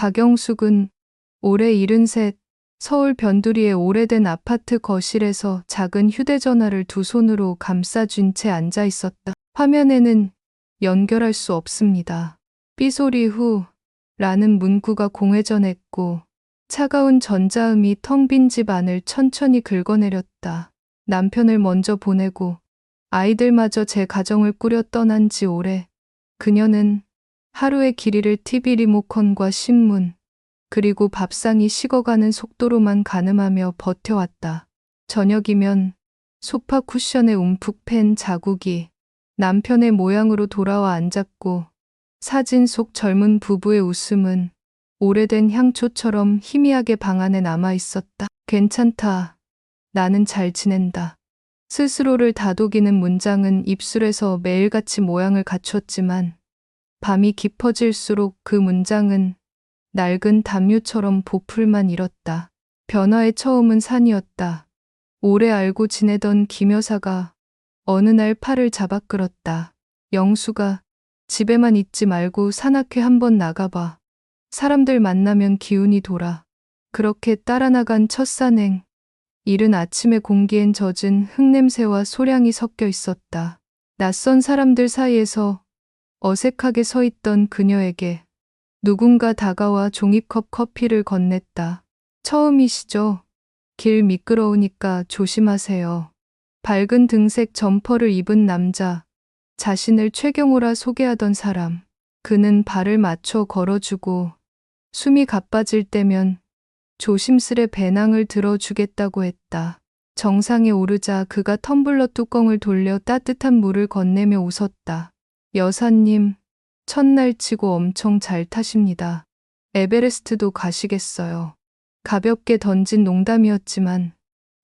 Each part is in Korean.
박영숙은 올해 73, 서울 변두리의 오래된 아파트 거실에서 작은 휴대전화를 두 손으로 감싸쥔 채 앉아 있었다. 화면에는 연결할 수 없습니다. 삐소리 후 라는 문구가 공회전했고 차가운 전자음이 텅 빈 집 안을 천천히 긁어내렸다. 남편을 먼저 보내고 아이들마저 제 가정을 꾸려 떠난 지 오래. 그녀는 하루의 길이를 TV 리모컨과 신문, 그리고 밥상이 식어가는 속도로만 가늠하며 버텨왔다. 저녁이면 소파 쿠션에 움푹 팬 자국이 남편의 모양으로 돌아와 앉았고 사진 속 젊은 부부의 웃음은 오래된 향초처럼 희미하게 방 안에 남아 있었다. 괜찮다. 나는 잘 지낸다. 스스로를 다독이는 문장은 입술에서 매일같이 모양을 갖췄지만 밤이 깊어질수록 그 문장은 낡은 담요처럼 보풀만 일었다. 변화의 처음은 산이었다. 오래 알고 지내던 김 여사가 어느 날 팔을 잡아 끌었다. 영수가 집에만 있지 말고 산악회 한번 나가봐. 사람들 만나면 기운이 돌아. 그렇게 따라 나간 첫 산행. 이른 아침의 공기엔 젖은 흙냄새와 소량이 섞여 있었다. 낯선 사람들 사이에서 어색하게 서 있던 그녀에게 누군가 다가와 종이컵 커피를 건넸다. 처음이시죠? 길 미끄러우니까 조심하세요. 밝은 등색 점퍼를 입은 남자, 자신을 최경호라 소개하던 사람. 그는 발을 맞춰 걸어주고 숨이 가빠질 때면 조심스레 배낭을 들어주겠다고 했다. 정상에 오르자 그가 텀블러 뚜껑을 돌려 따뜻한 물을 건네며 웃었다. 여사님, 첫날 치고 엄청 잘 타십니다. 에베레스트도 가시겠어요. 가볍게 던진 농담이었지만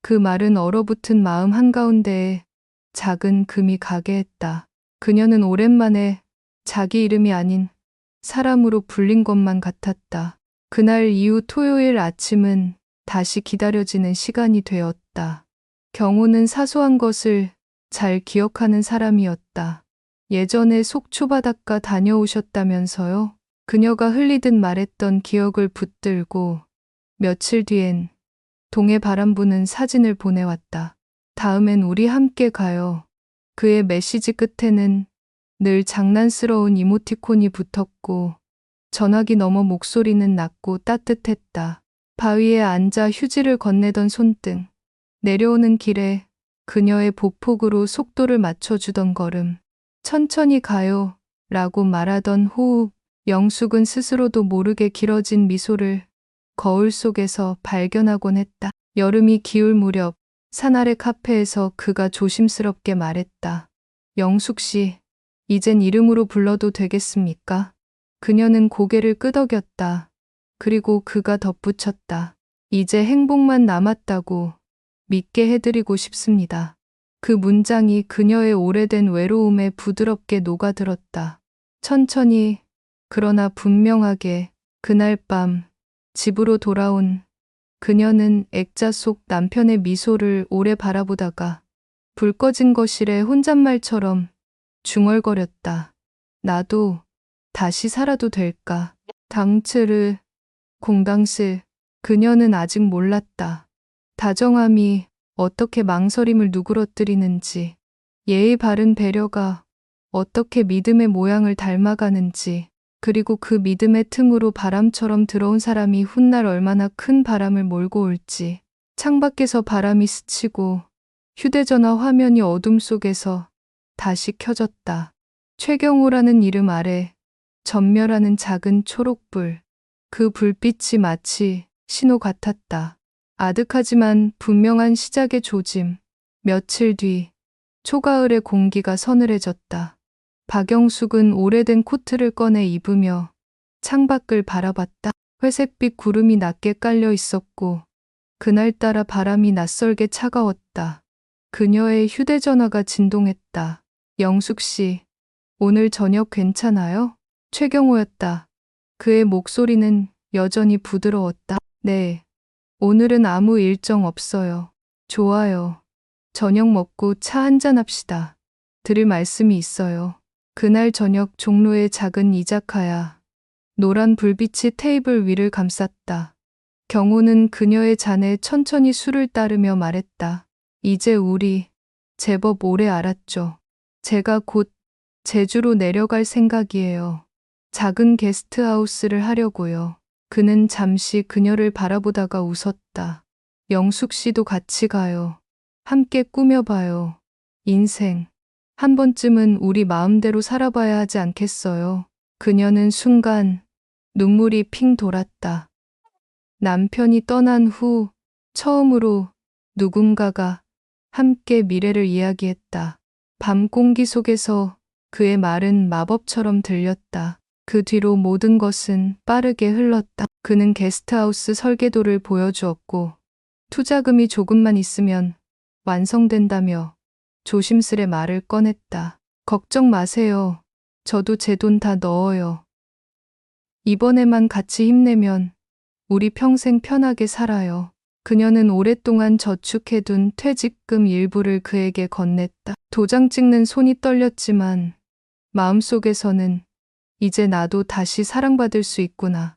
그 말은 얼어붙은 마음 한가운데에 작은 금이 가게 했다. 그녀는 오랜만에 자기 이름이 아닌 사람으로 불린 것만 같았다. 그날 이후 토요일 아침은 다시 기다려지는 시간이 되었다. 경호는 사소한 것을 잘 기억하는 사람이었다. 예전에 속초바닷가 다녀오셨다면서요? 그녀가 흘리듯 말했던 기억을 붙들고 며칠 뒤엔 동해 바람 부는 사진을 보내왔다. 다음엔 우리 함께 가요. 그의 메시지 끝에는 늘 장난스러운 이모티콘이 붙었고 전화기 너머 목소리는 낮고 따뜻했다. 바위에 앉아 휴지를 건네던 손등, 내려오는 길에 그녀의 보폭으로 속도를 맞춰주던 걸음, 천천히 가요 라고 말하던 호흡. 영숙은 스스로도 모르게 길어진 미소를 거울 속에서 발견하곤 했다. 여름이 기울 무렵 산 아래 카페에서 그가 조심스럽게 말했다. 영숙 씨, 이젠 이름으로 불러도 되겠습니까? 그녀는 고개를 끄덕였다. 그리고 그가 덧붙였다. 이제 행복만 남았다고 믿게 해드리고 싶습니다. 그 문장이 그녀의 오래된 외로움에 부드럽게 녹아들었다. 천천히, 그러나 분명하게 그날 밤 집으로 돌아온 그녀는 액자 속 남편의 미소를 오래 바라보다가 불 꺼진 거실에 혼잣말처럼 중얼거렸다. 나도 다시 살아도 될까? 당츠르, 공당스. 그녀는 아직 몰랐다. 다정함이 어떻게 망설임을 누그러뜨리는지, 예의 바른 배려가 어떻게 믿음의 모양을 닮아가는지, 그리고 그 믿음의 틈으로 바람처럼 들어온 사람이 훗날 얼마나 큰 바람을 몰고 올지. 창밖에서 바람이 스치고 휴대전화 화면이 어둠 속에서 다시 켜졌다. 최경호라는 이름 아래 전멸하는 작은 초록불. 그 불빛이 마치 신호 같았다. 아득하지만 분명한 시작의 조짐. 며칠 뒤 초가을의 공기가 서늘해졌다. 박영숙은 오래된 코트를 꺼내 입으며 창밖을 바라봤다. 회색빛 구름이 낮게 깔려 있었고 그날따라 바람이 낯설게 차가웠다. 그녀의 휴대전화가 진동했다. 영숙 씨, 오늘 저녁 괜찮아요? 최경호였다. 그의 목소리는 여전히 부드러웠다. 네, 오늘은 아무 일정 없어요. 좋아요. 저녁 먹고 차 한잔 합시다. 드릴 말씀이 있어요. 그날 저녁 종로의 작은 이자카야. 노란 불빛이 테이블 위를 감쌌다. 경호는 그녀의 잔에 천천히 술을 따르며 말했다. 이제 우리 제법 오래 알았죠. 제가 곧 제주로 내려갈 생각이에요. 작은 게스트하우스를 하려고요. 그는 잠시 그녀를 바라보다가 웃었다. 영숙 씨도 같이 가요. 함께 꾸며봐요. 인생. 한 번쯤은 우리 마음대로 살아봐야 하지 않겠어요? 그녀는 순간 눈물이 핑 돌았다. 남편이 떠난 후 처음으로 누군가가 함께 미래를 이야기했다. 밤 공기 속에서 그의 말은 마법처럼 들렸다. 그 뒤로 모든 것은 빠르게 흘렀다. 그는 게스트하우스 설계도를 보여주었고 투자금이 조금만 있으면 완성된다며 조심스레 말을 꺼냈다. 걱정 마세요. 저도 제 돈 다 넣어요. 이번에만 같이 힘내면 우리 평생 편하게 살아요. 그녀는 오랫동안 저축해둔 퇴직금 일부를 그에게 건넸다. 도장 찍는 손이 떨렸지만 마음속에서는 이제 나도 다시 사랑받을 수 있구나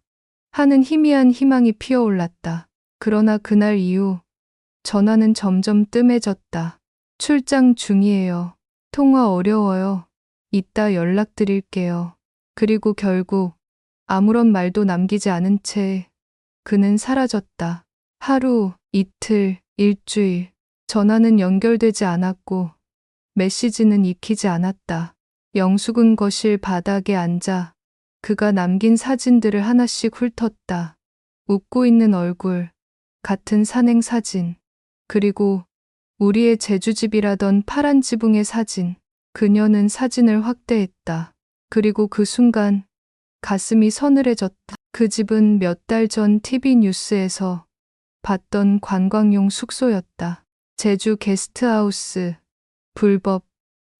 하는 희미한 희망이 피어올랐다. 그러나 그날 이후 전화는 점점 뜸해졌다. 출장 중이에요. 통화 어려워요. 이따 연락드릴게요. 그리고 결국 아무런 말도 남기지 않은 채 그는 사라졌다. 하루, 이틀, 일주일. 전화는 연결되지 않았고 메시지는 익히지 않았다. 영숙은 거실 바닥에 앉아 그가 남긴 사진들을 하나씩 훑었다. 웃고 있는 얼굴, 같은 산행 사진, 그리고 우리의 제주집이라던 파란 지붕의 사진. 그녀는 사진을 확대했다. 그리고 그 순간 가슴이 서늘해졌다. 그 집은 몇 달 전 TV 뉴스에서 봤던 관광용 숙소였다. 제주 게스트하우스, 불법,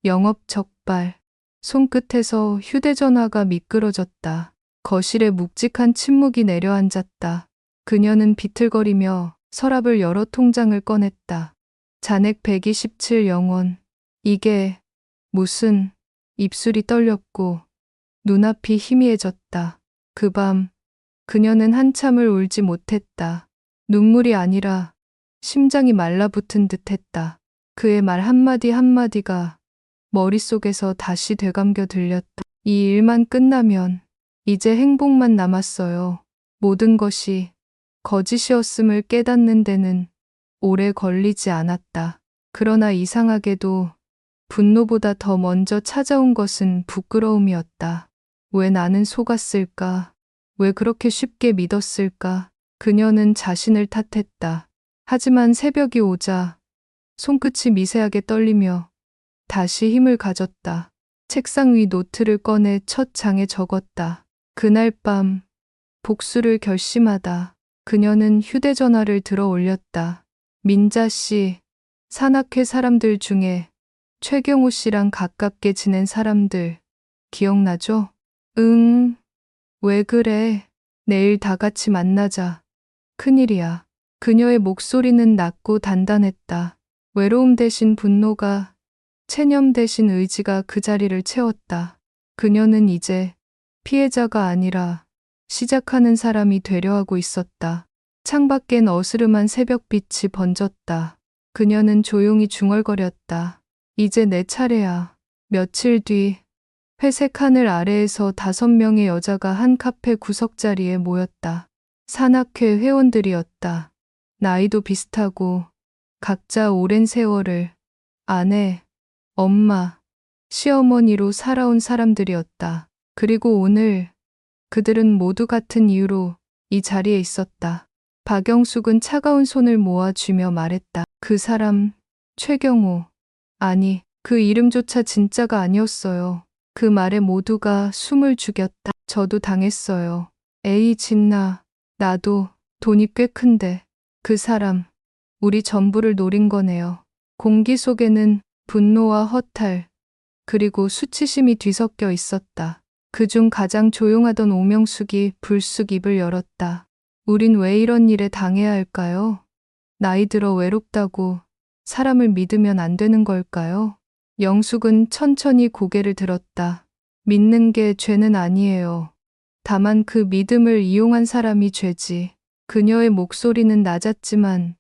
영업 적발. 손끝에서 휴대전화가 미끄러졌다. 거실에 묵직한 침묵이 내려앉았다. 그녀는 비틀거리며 서랍을 열어 통장을 꺼냈다. 잔액 127영원. 이게 무슨. 입술이 떨렸고 눈앞이 희미해졌다. 그 밤 그녀는 한참을 울지 못했다. 눈물이 아니라 심장이 말라붙은 듯했다. 그의 말 한마디 한마디가 머릿속에서 다시 되감겨 들렸다. 이 일만 끝나면 이제 행복만 남았어요. 모든 것이 거짓이었음을 깨닫는 데는 오래 걸리지 않았다. 그러나 이상하게도 분노보다 더 먼저 찾아온 것은 부끄러움이었다. 왜 나는 속았을까? 왜 그렇게 쉽게 믿었을까? 그녀는 자신을 탓했다. 하지만 새벽이 오자 손끝이 미세하게 떨리며 다시 힘을 가졌다. 책상 위 노트를 꺼내 첫 장에 적었다. 그날 밤 복수를 결심하다. 그녀는 휴대전화를 들어 올렸다. 민자 씨, 산악회 사람들 중에 최경호 씨랑 가깝게 지낸 사람들 기억나죠? 응. 왜 그래? 내일 다 같이 만나자. 큰일이야. 그녀의 목소리는 낮고 단단했다. 외로움 대신 분노가, 체념 대신 의지가 그 자리를 채웠다. 그녀는 이제 피해자가 아니라 시작하는 사람이 되려 하고 있었다. 창밖엔 어스름한 새벽빛이 번졌다. 그녀는 조용히 중얼거렸다. 이제 내 차례야. 며칠 뒤 회색 하늘 아래에서 5명의 여자가 한 카페 구석자리에 모였다. 산악회 회원들이었다. 나이도 비슷하고 각자 오랜 세월을 아내, 엄마, 시어머니로 살아온 사람들이었다. 그리고 오늘 그들은 모두 같은 이유로 이 자리에 있었다. 박영숙은 차가운 손을 모아쥐며 말했다. 그 사람, 최경호. 아니, 그 이름조차 진짜가 아니었어요. 그 말에 모두가 숨을 죽였다. 저도 당했어요. 에이 진나, 나도 돈이 꽤 큰데. 그 사람, 우리 전부를 노린 거네요. 공기 속에는 분노와 허탈, 그리고 수치심이 뒤섞여 있었다. 그중 가장 조용하던 오명숙이 불쑥 입을 열었다. 우린 왜 이런 일에 당해야 할까요? 나이 들어 외롭다고 사람을 믿으면 안 되는 걸까요? 영숙은 천천히 고개를 들었다. 믿는 게 죄는 아니에요. 다만 그 믿음을 이용한 사람이 죄지. 그녀의 목소리는 낮았지만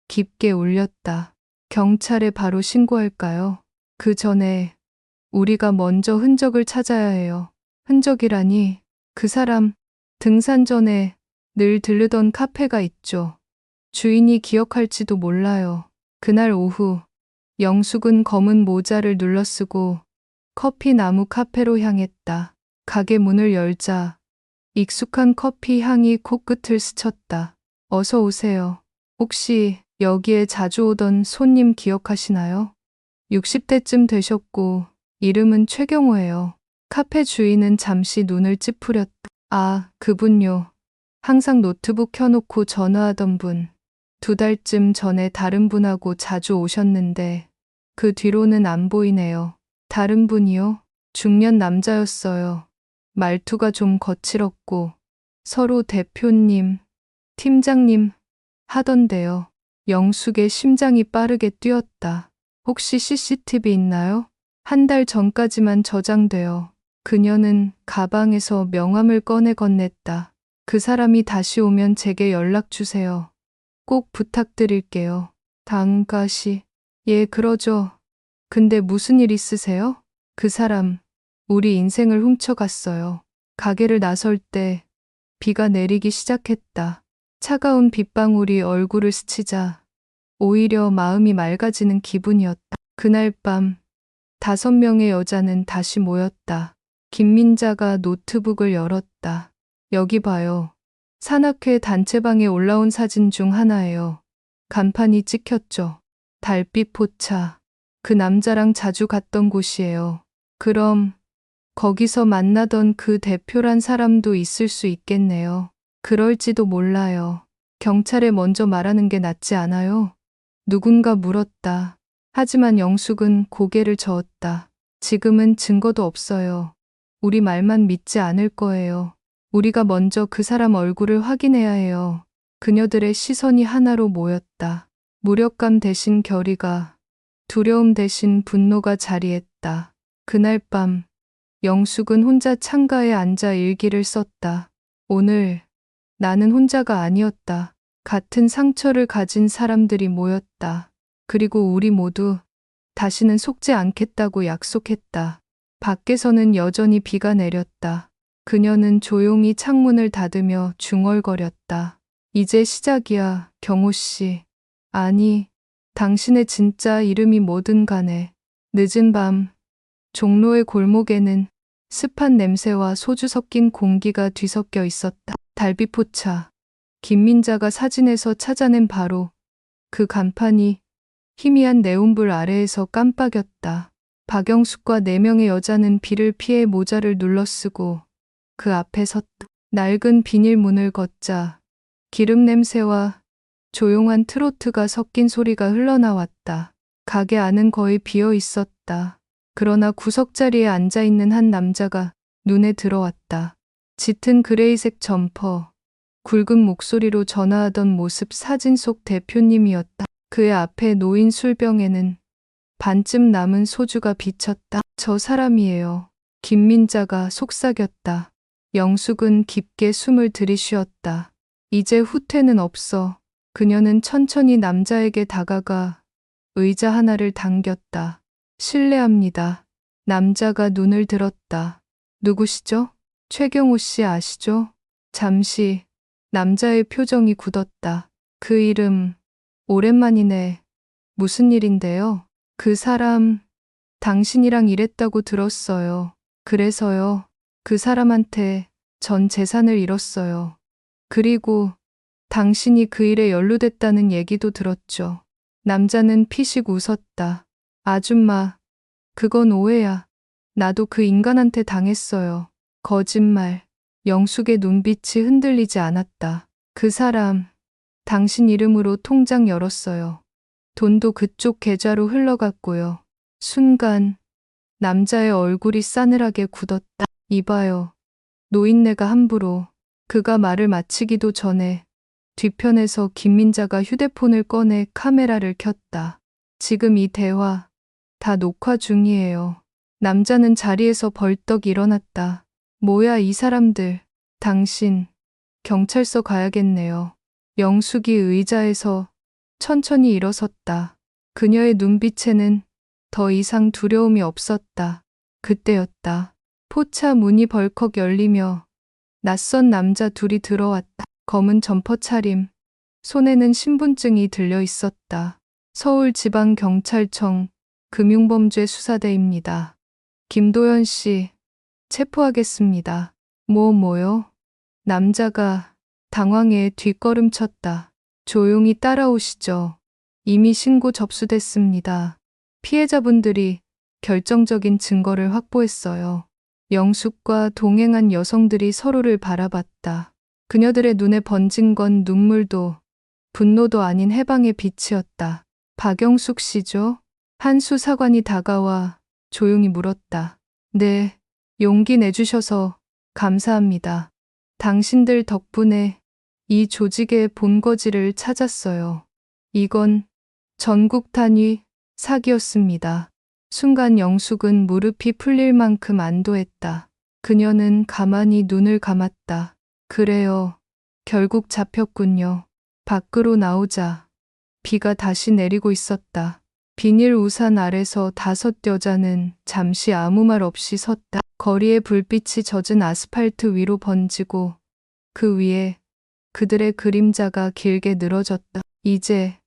깊게 울렸다. 경찰에 바로 신고할까요? 그 전에 우리가 먼저 흔적을 찾아야 해요. 흔적이라니, 그 사람 등산 전에 늘 들르던 카페가 있죠. 주인이 기억할지도 몰라요. 그날 오후 영숙은 검은 모자를 눌러쓰고 커피 나무 카페로 향했다. 가게 문을 열자 익숙한 커피 향이 코끝을 스쳤다. 어서 오세요. 혹시 여기에 자주 오던 손님 기억하시나요? 60대쯤 되셨고 이름은 최경호예요. 카페 주인은 잠시 눈을 찌푸렸다. 아, 그분요. 항상 노트북 켜놓고 전화하던 분. 2달쯤 전에 다른 분하고 자주 오셨는데 그 뒤로는 안 보이네요. 다른 분이요? 중년 남자였어요. 말투가 좀 거칠었고 서로 대표님, 팀장님 하던데요. 영숙의 심장이 빠르게 뛰었다. 혹시 CCTV 있나요? 1달 전까지만 저장되어 그녀는 가방에서 명함을 꺼내 건넸다. 그 사람이 다시 오면 제게 연락 주세요. 꼭 부탁드릴게요. 당가시. 예, 그러죠. 근데 무슨 일 있으세요? 그 사람, 우리 인생을 훔쳐갔어요. 가게를 나설 때 비가 내리기 시작했다. 차가운 빗방울이 얼굴을 스치자 오히려 마음이 맑아지는 기분이었다. 그날 밤 5명의 여자는 다시 모였다. 김민자가 노트북을 열었다. 여기 봐요. 산악회 단체방에 올라온 사진 중 하나예요. 간판이 찍혔죠. 달빛 포차. 그 남자랑 자주 갔던 곳이에요. 그럼 거기서 만나던 그 대표란 사람도 있을 수 있겠네요. 그럴지도 몰라요. 경찰에 먼저 말하는 게 낫지 않아요? 누군가 물었다. 하지만 영숙은 고개를 저었다. 지금은 증거도 없어요. 우리 말만 믿지 않을 거예요. 우리가 먼저 그 사람 얼굴을 확인해야 해요. 그녀들의 시선이 하나로 모였다. 무력감 대신 결의가, 두려움 대신 분노가 자리했다. 그날 밤 영숙은 혼자 창가에 앉아 일기를 썼다. 오늘 나는 혼자가 아니었다. 같은 상처를 가진 사람들이 모였다. 그리고 우리 모두 다시는 속지 않겠다고 약속했다. 밖에서는 여전히 비가 내렸다. 그녀는 조용히 창문을 닫으며 중얼거렸다. 이제 시작이야, 경호 씨. 아니, 당신의 진짜 이름이 뭐든 간에. 늦은 밤, 종로의 골목에는 습한 냄새와 소주 섞인 공기가 뒤섞여 있었다. 달빛포차. 김민자가 사진에서 찾아낸 바로 그 간판이 희미한 네온불 아래에서 깜빡였다. 박영숙과 4명의 여자는 비를 피해 모자를 눌러쓰고 그 앞에 섰다. 낡은 비닐문을 걷자 기름 냄새와 조용한 트로트가 섞인 소리가 흘러나왔다. 가게 안은 거의 비어 있었다. 그러나 구석자리에 앉아있는 한 남자가 눈에 들어왔다. 짙은 그레이색 점퍼, 굵은 목소리로 전화하던 모습 사진 속 대표님이었다. 그의 앞에 놓인 술병에는 반쯤 남은 소주가 비쳤다. 저 사람이에요. 김민자가 속삭였다. 영숙은 깊게 숨을 들이쉬었다. 이제 후퇴는 없어. 그녀는 천천히 남자에게 다가가 의자 하나를 당겼다. 실례합니다. 남자가 눈을 들었다. 누구시죠? 최경호 씨 아시죠? 잠시 남자의 표정이 굳었다. 그 이름 오랜만이네. 무슨 일인데요? 그 사람 당신이랑 일했다고 들었어요. 그래서요. 그 사람한테 전 재산을 잃었어요. 그리고 당신이 그 일에 연루됐다는 얘기도 들었죠. 남자는 피식 웃었다. 아줌마, 그건 오해야. 나도 그 인간한테 당했어요. 거짓말. 영숙의 눈빛이 흔들리지 않았다. 그 사람, 당신 이름으로 통장 열었어요. 돈도 그쪽 계좌로 흘러갔고요. 순간 남자의 얼굴이 싸늘하게 굳었다. 이봐요. 노인네가 함부로. 그가 말을 마치기도 전에 뒤편에서 김민자가 휴대폰을 꺼내 카메라를 켰다. 지금 이 대화 다 녹화 중이에요. 남자는 자리에서 벌떡 일어났다. 뭐야 이 사람들. 당신, 경찰서 가야겠네요. 영숙이 의자에서 천천히 일어섰다. 그녀의 눈빛에는 더 이상 두려움이 없었다. 그때였다. 포차 문이 벌컥 열리며 낯선 남자 둘이 들어왔다. 검은 점퍼 차림, 손에는 신분증이 들려 있었다. 서울지방경찰청 금융범죄수사대입니다. 김도연 씨, 체포하겠습니다. 뭐요? 남자가 당황해 뒷걸음쳤다. 조용히 따라오시죠. 이미 신고 접수됐습니다. 피해자분들이 결정적인 증거를 확보했어요. 영숙과 동행한 여성들이 서로를 바라봤다. 그녀들의 눈에 번진 건 눈물도 분노도 아닌 해방의 빛이었다. 박영숙 씨죠? 한 수사관이 다가와 조용히 물었다. 네, 용기 내주셔서 감사합니다. 당신들 덕분에 이 조직의 본거지를 찾았어요. 이건 전국 단위 사기였습니다. 순간 영숙은 무릎이 풀릴 만큼 안도했다. 그녀는 가만히 눈을 감았다. 그래요. 결국 잡혔군요. 밖으로 나오자 비가 다시 내리고 있었다. 비닐 우산 아래서 5 여자는 잠시 아무 말 없이 섰다. 거리의 불빛이 젖은 아스팔트 위로 번지고 그 위에 그들의 그림자가 길게 늘어졌다. 이제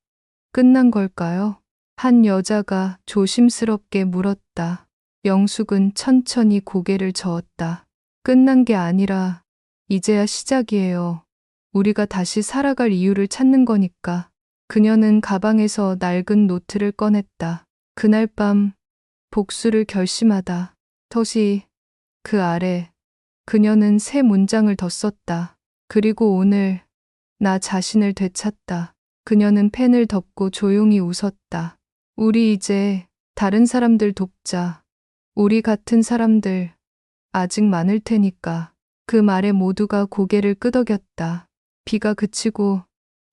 끝난 걸까요? 한 여자가 조심스럽게 물었다. 영숙은 천천히 고개를 저었다. 끝난 게 아니라 이제야 시작이에요. 우리가 다시 살아갈 이유를 찾는 거니까. 그녀는 가방에서 낡은 노트를 꺼냈다. 그날 밤 복수를 결심하다. 덫이 그 아래 그녀는 세 문장을 더 썼다. 그리고 오늘 나 자신을 되찾다. 그녀는 펜을 덮고 조용히 웃었다. 우리 이제 다른 사람들 돕자. 우리 같은 사람들 아직 많을 테니까. 그 말에 모두가 고개를 끄덕였다. 비가 그치고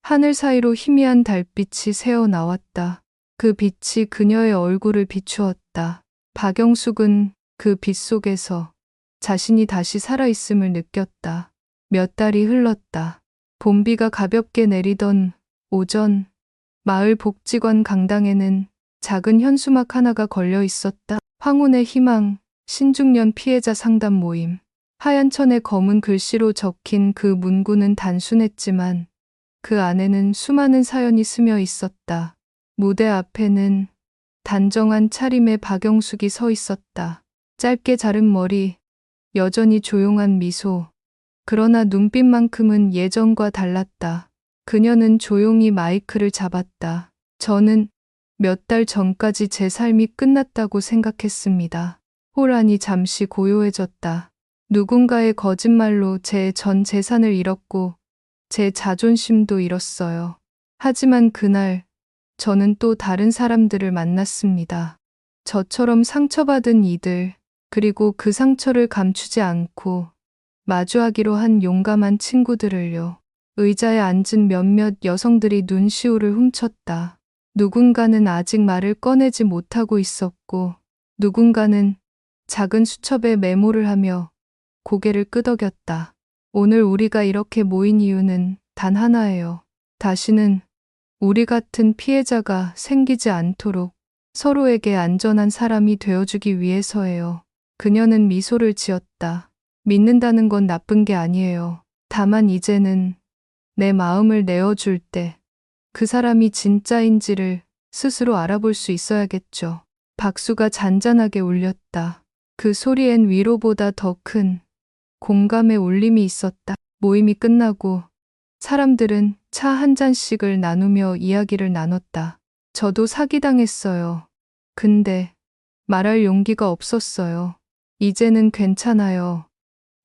하늘 사이로 희미한 달빛이 새어 나왔다. 그 빛이 그녀의 얼굴을 비추었다. 박영숙은 그 빛 속에서 자신이 다시 살아있음을 느꼈다. 몇 달이 흘렀다. 봄비가 가볍게 내리던 오전, 마을 복지관 강당에는 작은 현수막 하나가 걸려 있었다. 황혼의 희망, 신중년 피해자 상담 모임. 하얀 천에 검은 글씨로 적힌 그 문구는 단순했지만 그 안에는 수많은 사연이 스며 있었다. 무대 앞에는 단정한 차림의 박영숙이 서 있었다. 짧게 자른 머리, 여전히 조용한 미소. 그러나 눈빛만큼은 예전과 달랐다. 그녀는 조용히 마이크를 잡았다. 저는 몇 달 전까지 제 삶이 끝났다고 생각했습니다. 호란이 잠시 고요해졌다. 누군가의 거짓말로 제 전 재산을 잃었고 제 자존심도 잃었어요. 하지만 그날 저는 또 다른 사람들을 만났습니다. 저처럼 상처받은 이들, 그리고 그 상처를 감추지 않고 마주하기로 한 용감한 친구들을요. 의자에 앉은 몇몇 여성들이 눈시울을 훔쳤다. 누군가는 아직 말을 꺼내지 못하고 있었고, 누군가는 작은 수첩에 메모를 하며 고개를 끄덕였다. 오늘 우리가 이렇게 모인 이유는 단 하나예요. 다시는 우리 같은 피해자가 생기지 않도록 서로에게 안전한 사람이 되어주기 위해서예요. 그녀는 미소를 지었다. 믿는다는 건 나쁜 게 아니에요. 다만 이제는 내 마음을 내어줄 때 그 사람이 진짜인지를 스스로 알아볼 수 있어야겠죠. 박수가 잔잔하게 울렸다. 그 소리엔 위로보다 더 큰 공감의 울림이 있었다. 모임이 끝나고 사람들은 차 한 잔씩을 나누며 이야기를 나눴다. 저도 사기당했어요. 근데 말할 용기가 없었어요. 이제는 괜찮아요.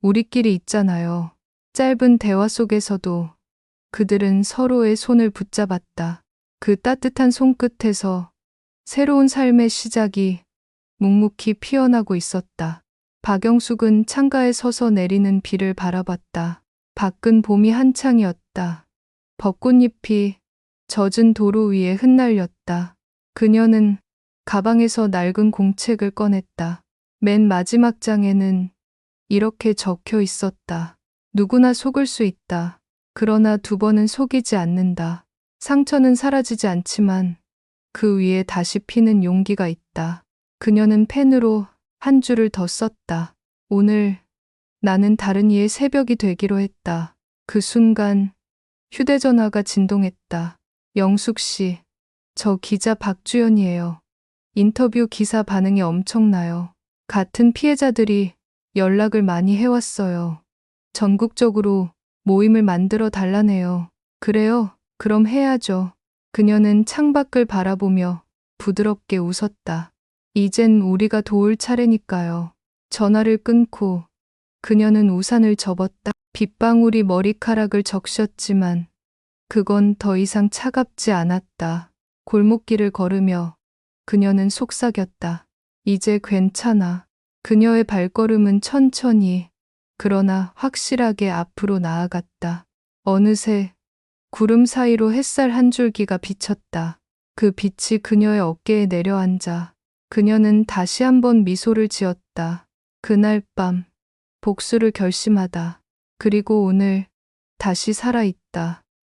우리끼리 있잖아요. 짧은 대화 속에서도 그들은 서로의 손을 붙잡았다. 그 따뜻한 손끝에서 새로운 삶의 시작이 묵묵히 피어나고 있었다. 박영숙은 창가에 서서 내리는 비를 바라봤다. 밖은 봄이 한창이었다. 벚꽃잎이 젖은 도로 위에 흩날렸다. 그녀는 가방에서 낡은 공책을 꺼냈다. 맨 마지막 장에는 이렇게 적혀 있었다. 누구나 속을 수 있다. 그러나 두 번은 속이지 않는다. 상처는 사라지지 않지만 그 위에 다시 피는 용기가 있다. 그녀는 펜으로 한 줄을 더 썼다. 오늘 나는 다른 이의 새벽이 되기로 했다. 그 순간 휴대전화가 진동했다. 영숙 씨, 저 기자 박주연이에요. 인터뷰 기사 반응이 엄청나요. 같은 피해자들이 연락을 많이 해왔어요. 전국적으로 모임을 만들어 달라네요. 그래요? 그럼 해야죠. 그녀는 창밖을 바라보며 부드럽게 웃었다. 이젠 우리가 도울 차례니까요. 전화를 끊고 그녀는 우산을 접었다. 빗방울이 머리카락을 적셨지만 그건 더 이상 차갑지 않았다. 골목길을 걸으며 그녀는 속삭였다. 이제 괜찮아. 그녀의 발걸음은 천천히 그러나 확실하게 앞으로 나아갔다. 어느새 구름 사이로 햇살 한 줄기가 비쳤다. 그 빛이 그녀의 어깨에 내려앉아 그녀는 다시 한번 미소를 지었다. 그날 밤 복수를 결심하다. 그리고 오늘 다시 살아있다.